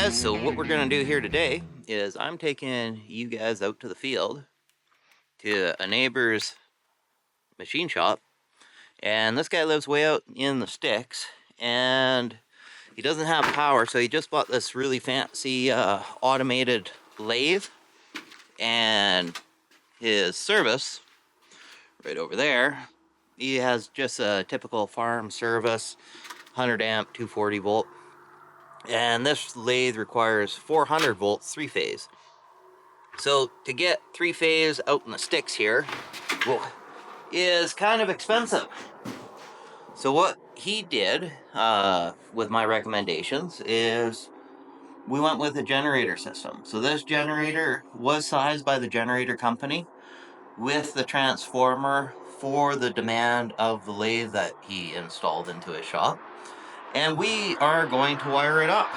guys, so what we're gonna do here today is I'm taking you guys out to the field to a neighbor's machine shop, and this guy lives way out in the sticks and he doesn't have power, so he just bought this really fancy automated lathe, and his service right over there, he has just a typical farm service, 100 amp 240 volt. And this lathe requires 400 volts, 3-phase. So to get 3-phase out in the sticks here, well, is kind of expensive. So what he did with my recommendations is we went with a generator system. So this generator was sized by the generator company with the transformer for the demand of the lathe that he installed into his shop. And we are going to wire it up.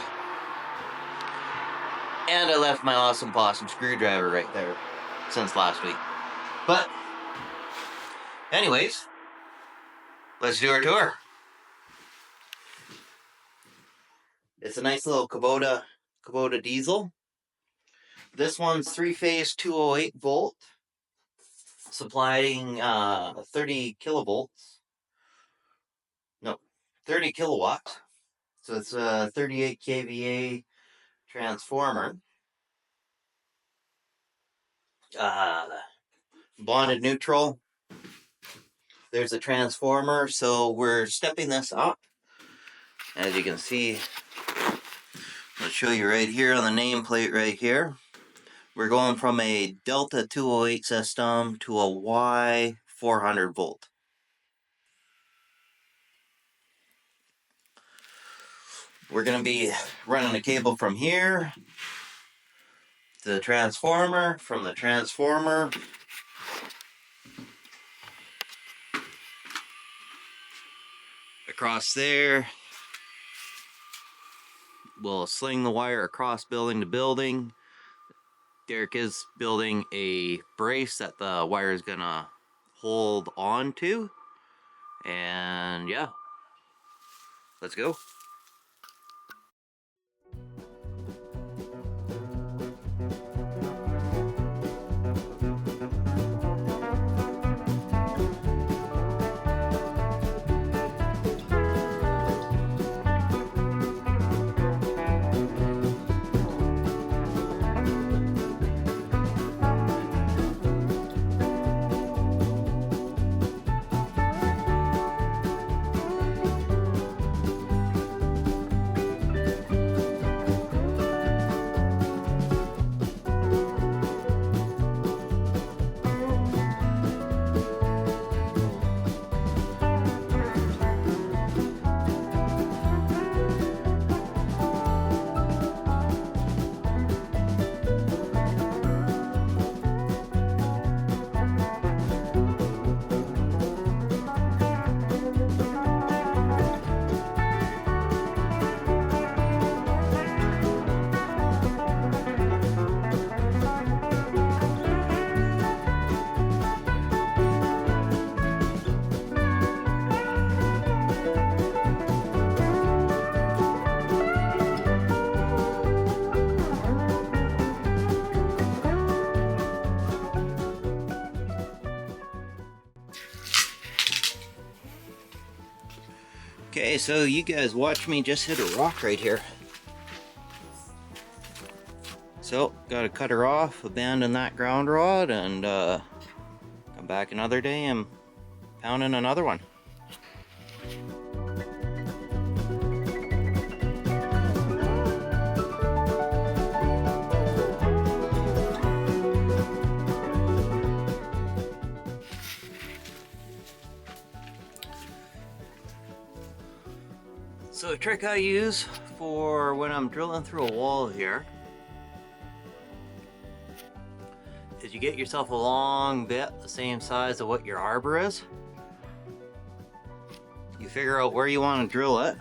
And I left my awesome possum screwdriver right there since last week. But anyways, let's do our tour. It's a nice little Kubota Diesel. This one's 3-phase 208 volt, supplying 30 kilovolts. No, 30 kilowatts. So it's a 38 kVA transformer. Bonded neutral. There's a transformer, so we're stepping this up. As you can see, I'll show you right here on the nameplate right here. We're going from a Delta 208 system to a Y 400 volt. We're going to be running a cable from here to the transformer, from the transformer across there. We'll sling the wire across building to building. Derek is building a brace that the wire is going to hold on to. And yeah, let's go. Okay, so you guys watch me just hit a rock right here. So, gotta cut her off, abandon that ground rod, and come back another day and pound in another one. So a trick I use for when I'm drilling through a wall here is you get yourself a long bit the same size of what your arbor is. You figure out where you want to drill it.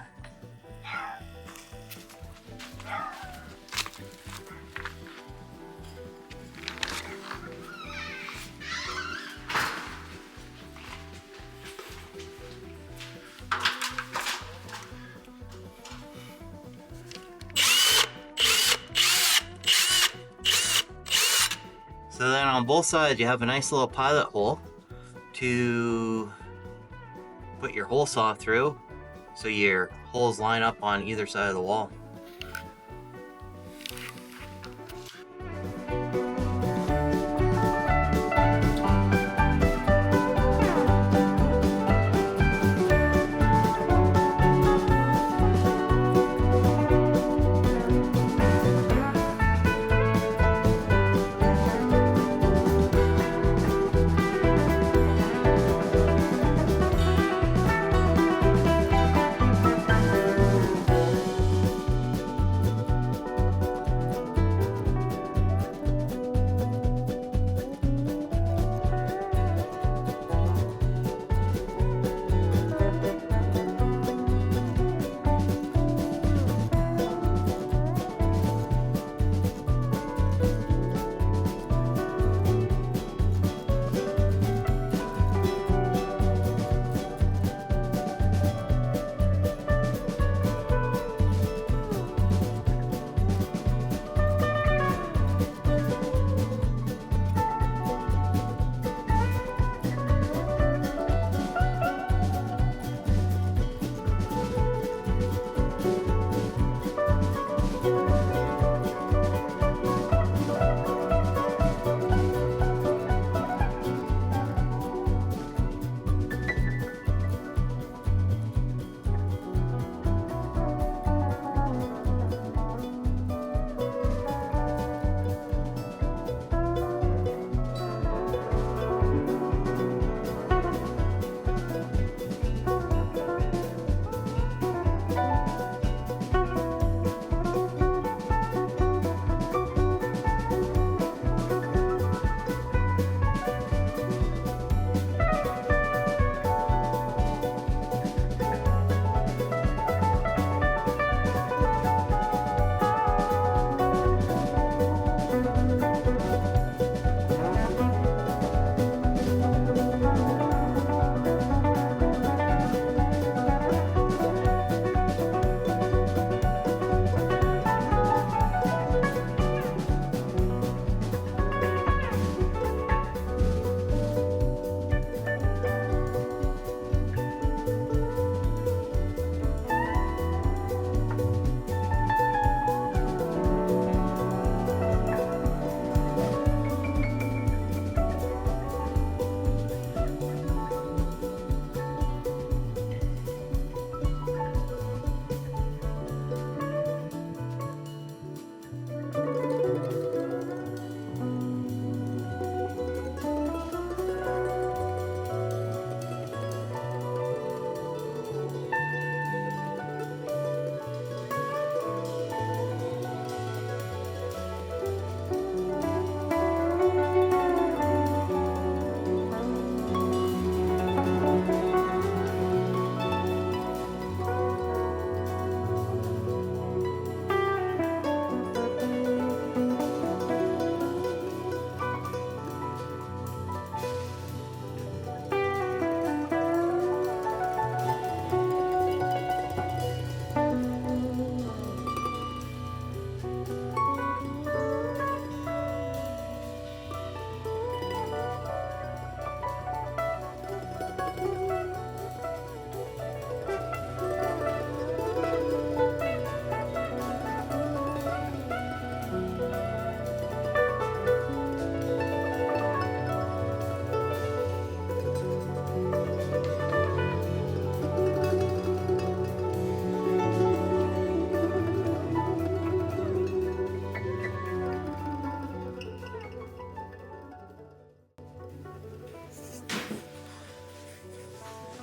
So then on both sides you have a nice little pilot hole to put your hole saw through, so your holes line up on either side of the wall.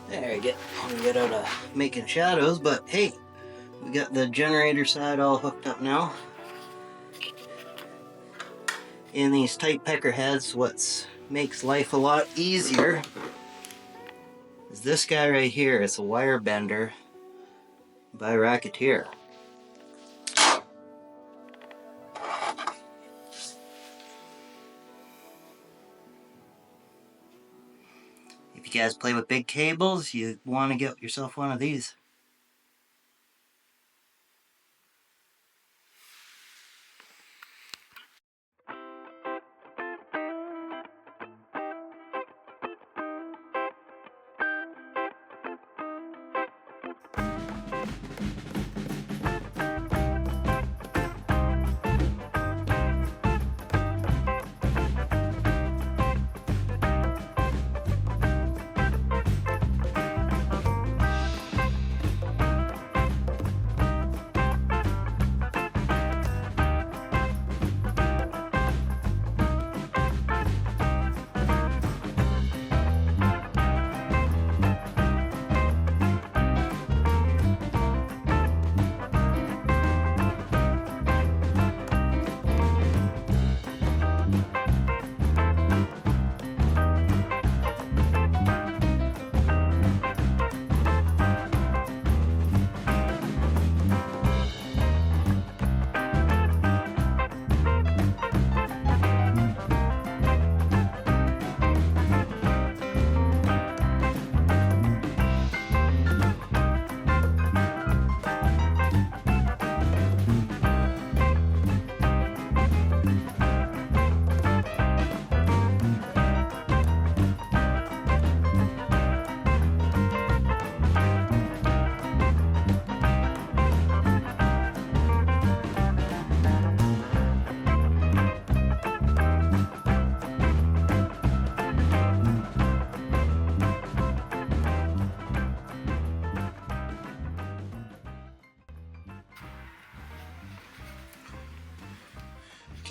There, get out of making shadows, but hey, we got the generator side all hooked up now. In these tight pecker heads, what makes life a lot easier is this guy right here. It's a wire bender by Racketeer. If you guys play with big cables, you want to get yourself one of these.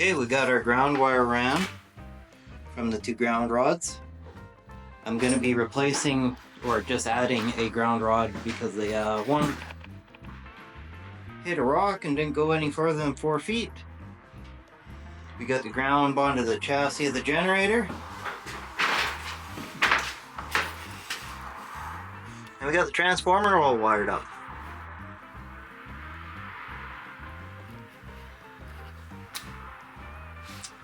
Okay, we got our ground wire ran from the 2 ground rods. I'm going to be replacing or just adding a ground rod because the one hit a rock and didn't go any further than 4 feet. We got the ground onto the chassis of the generator. And we got the transformer all wired up.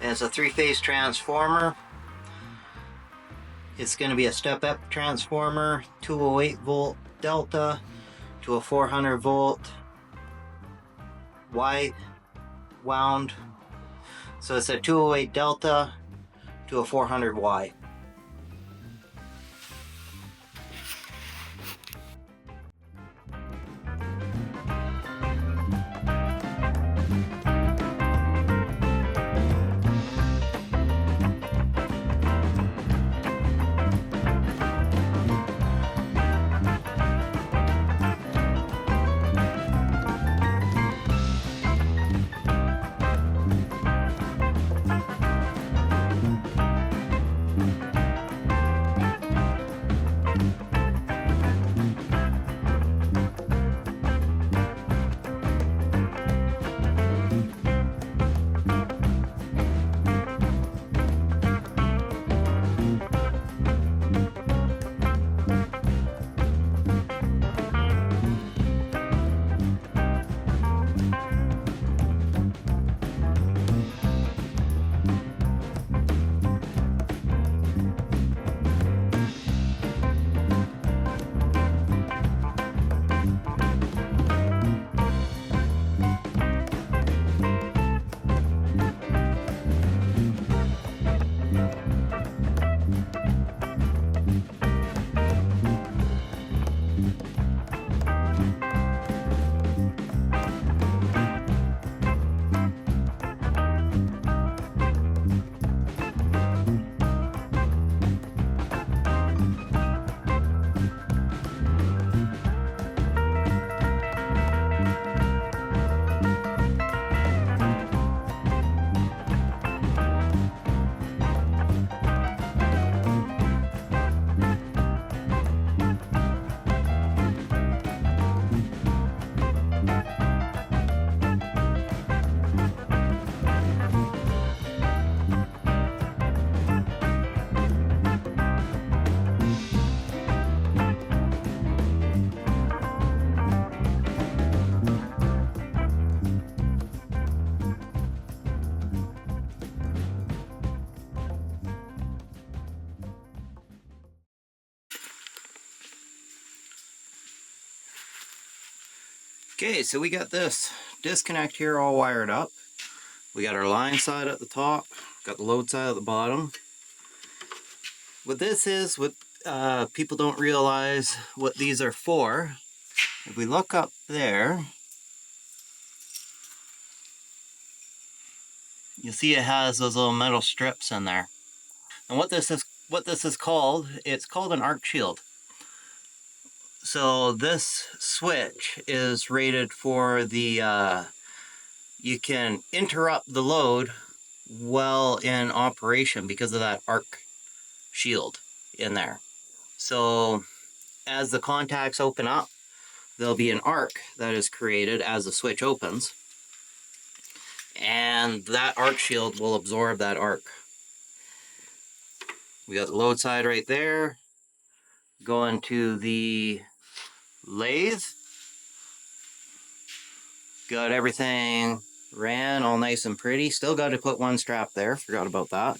And it's a 3-phase transformer. It's going to be a step-up transformer, 208 volt delta to a 400 volt wide wound. So it's a 208 delta to a 400 Y. Okay, so we got this disconnect here all wired up. We got our line side at the top, got the load side at the bottom. What this is, what people don't realize what these are for. If we look up there, you see it has those little metal strips in there. And what this is called, it's called an arc shield. So this switch is rated for the, you can interrupt the load while in operation because of that arc shield in there. So as the contacts open up, there'll be an arc that is created as the switch opens, and that arc shield will absorb that arc. We got the load side right there, going to the lathe. Got everything ran all nice and pretty. Still got to put one strap there, forgot about that.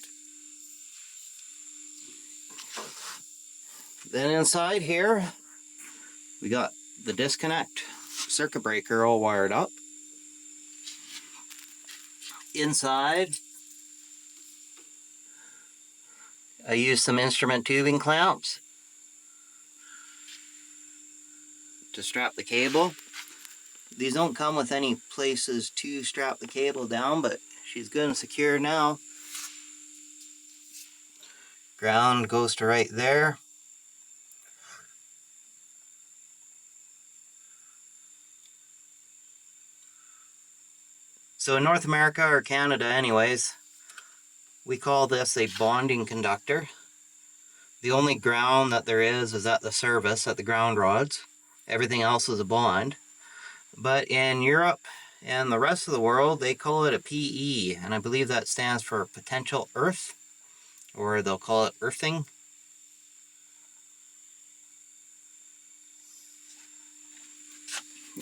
Then inside here, we got the disconnect circuit breaker all wired up. Inside, I used some instrument tubing clamps to strap the cable. These don't come with any places to strap the cable down, but she's good and secure now. Ground goes to right there. So in North America, or Canada anyways, we call this a bonding conductor. The only ground that there is at the service, at the ground rods. Everything else is a bond. But in Europe and the rest of the world, they call it a PE, and I believe that stands for potential earth, or they'll call it earthing.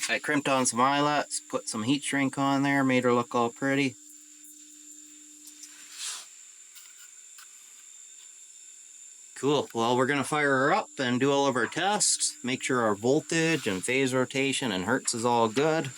I crimped on some eyelets, put some heat shrink on there, made her look all pretty. Cool. Well, we're going to fire her up and do all of our tests, make sure our voltage and phase rotation and hertz is all good.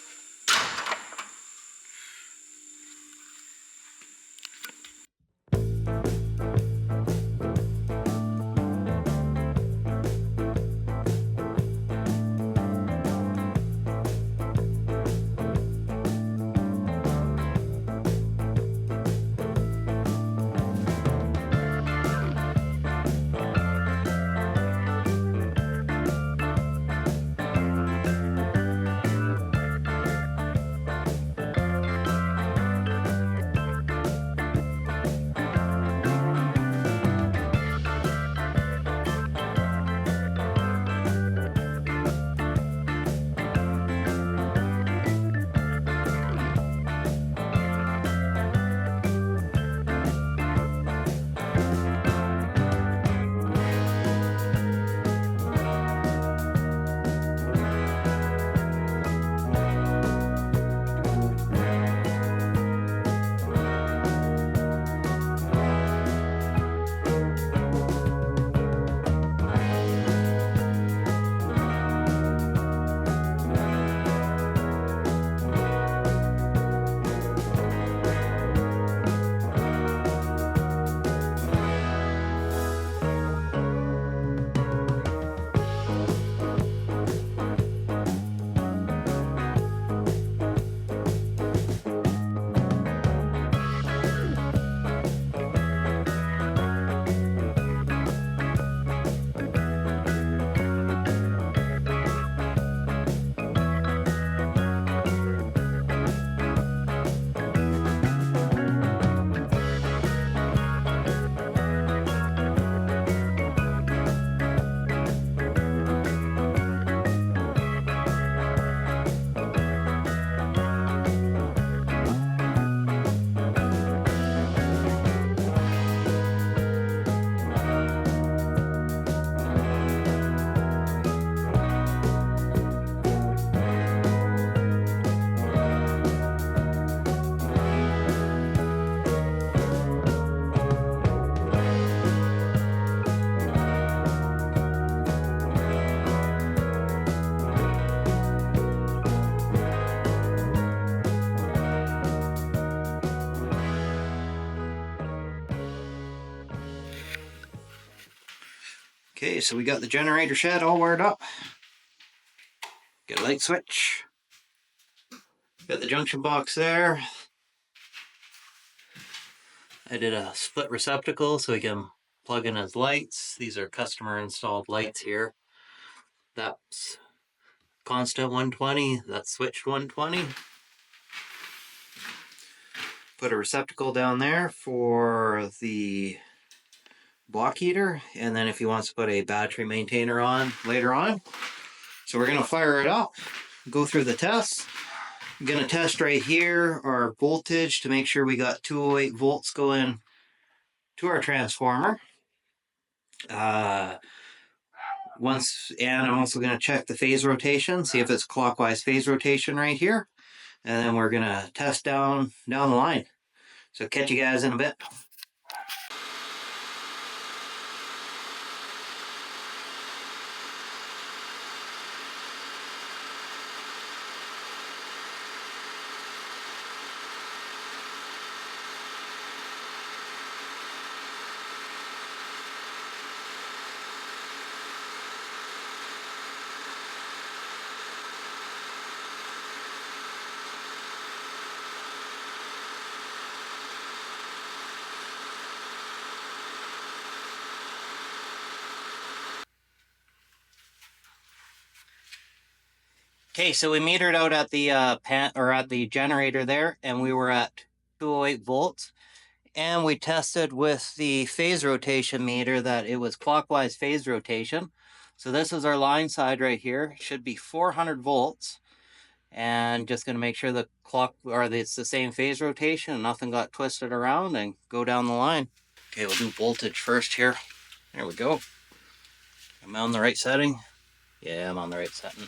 Okay, so we got the generator shed all wired up. Got a light switch. Got the junction box there. I did a split receptacle so we can plug in his lights. These are customer installed lights here. That's constant 120, that's switched 120. Put a receptacle down there for the block heater, and then if he wants to put a battery maintainer on later on. So we're going to fire it up, go through the tests. I'm going to test right here our voltage to make sure we got 208 volts going to our transformer. And I'm also going to check the phase rotation, see if it's clockwise phase rotation right here. And then we're going to test down the line. So catch you guys in a bit. Okay, so we metered out at the at the generator there, and we were at 208 volts. And we tested with the phase rotation meter that it was clockwise phase rotation. So this is our line side right here. It should be 400 volts. And just going to make sure the clock, or it's the same phase rotation and nothing got twisted around, and go down the line. Okay, we'll do voltage first here. There we go. Am I on the right setting? Yeah, I'm on the right setting.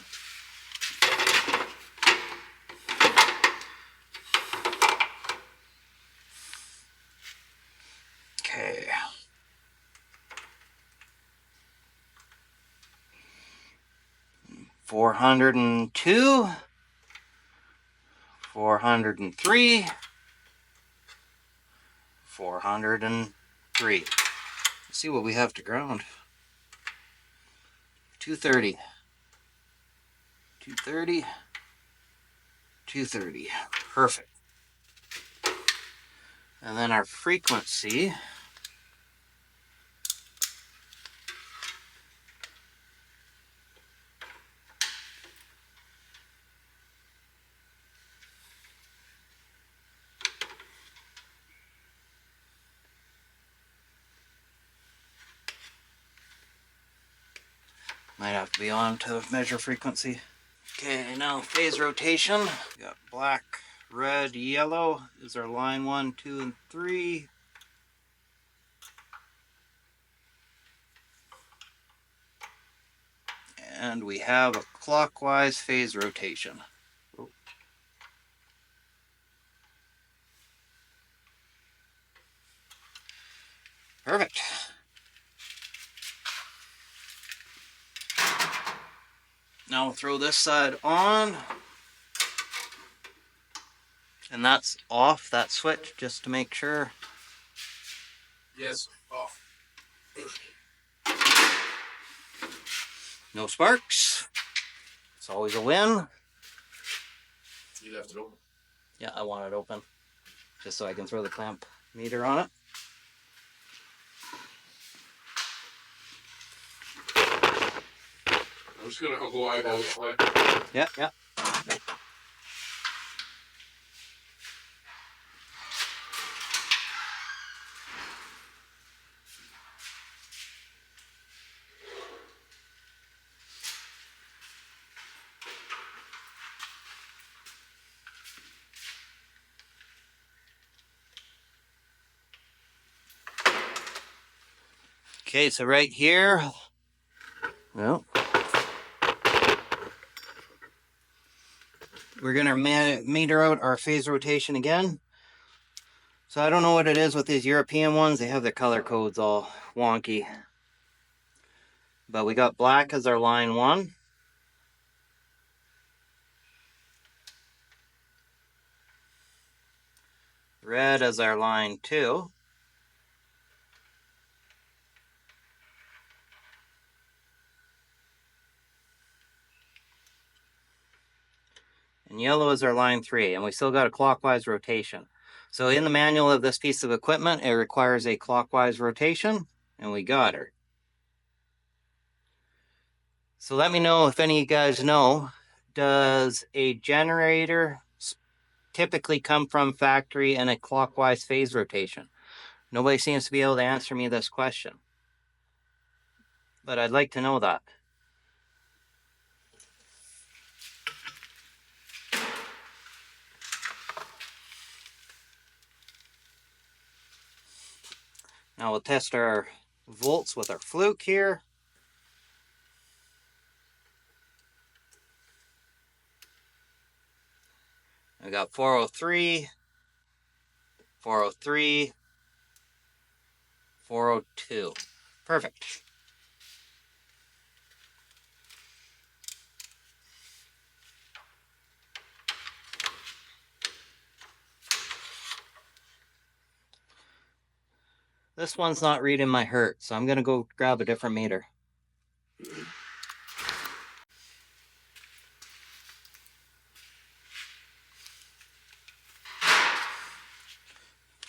Okay. 402, 403, 403. Let's see what we have to ground. 230, 230, 230. Perfect. And then our frequency. Might have to be on to measure frequency. Okay, now phase rotation. We got black, red, yellow is our line 1, 2, and 3. And we have a clockwise phase rotation. Perfect. Now we'll throw this side on. And that's off, that switch, just to make sure. Yes, off. No sparks. It's always a win. You left it open. Yeah, I want it open, just so I can throw the clamp meter on it. I'm just gonna go eyeball this way. Yeah, yeah. Okay, so right here, well, we're gonna meter out our phase rotation again. So I don't know what it is with these European ones. They have their color codes all wonky. But we got black as our line 1. Red as our line 2. And yellow is our line 3, and we still got a clockwise rotation. So in the manual of this piece of equipment, it requires a clockwise rotation, and we got her. So let me know if any of you guys know, does a generator typically come from factory in a clockwise phase rotation? Nobody seems to be able to answer me this question, but I'd like to know that. Now we'll test our volts with our fluke here. I got 403, 403, 402. Perfect. This one's not reading my hertz, so I'm going to go grab a different meter.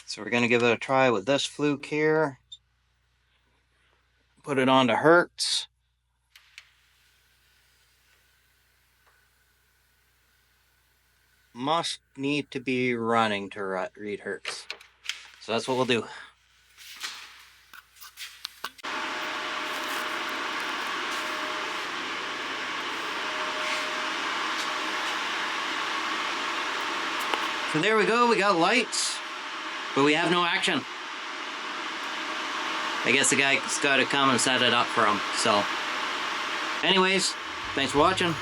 So we're going to give it a try with this fluke here. Put it on to hertz. must need to be running to read hertz. So that's what we'll do. So there we go, we got lights, but we have no action. I guess the guy's got to come and set it up for him. So anyways, thanks for watching.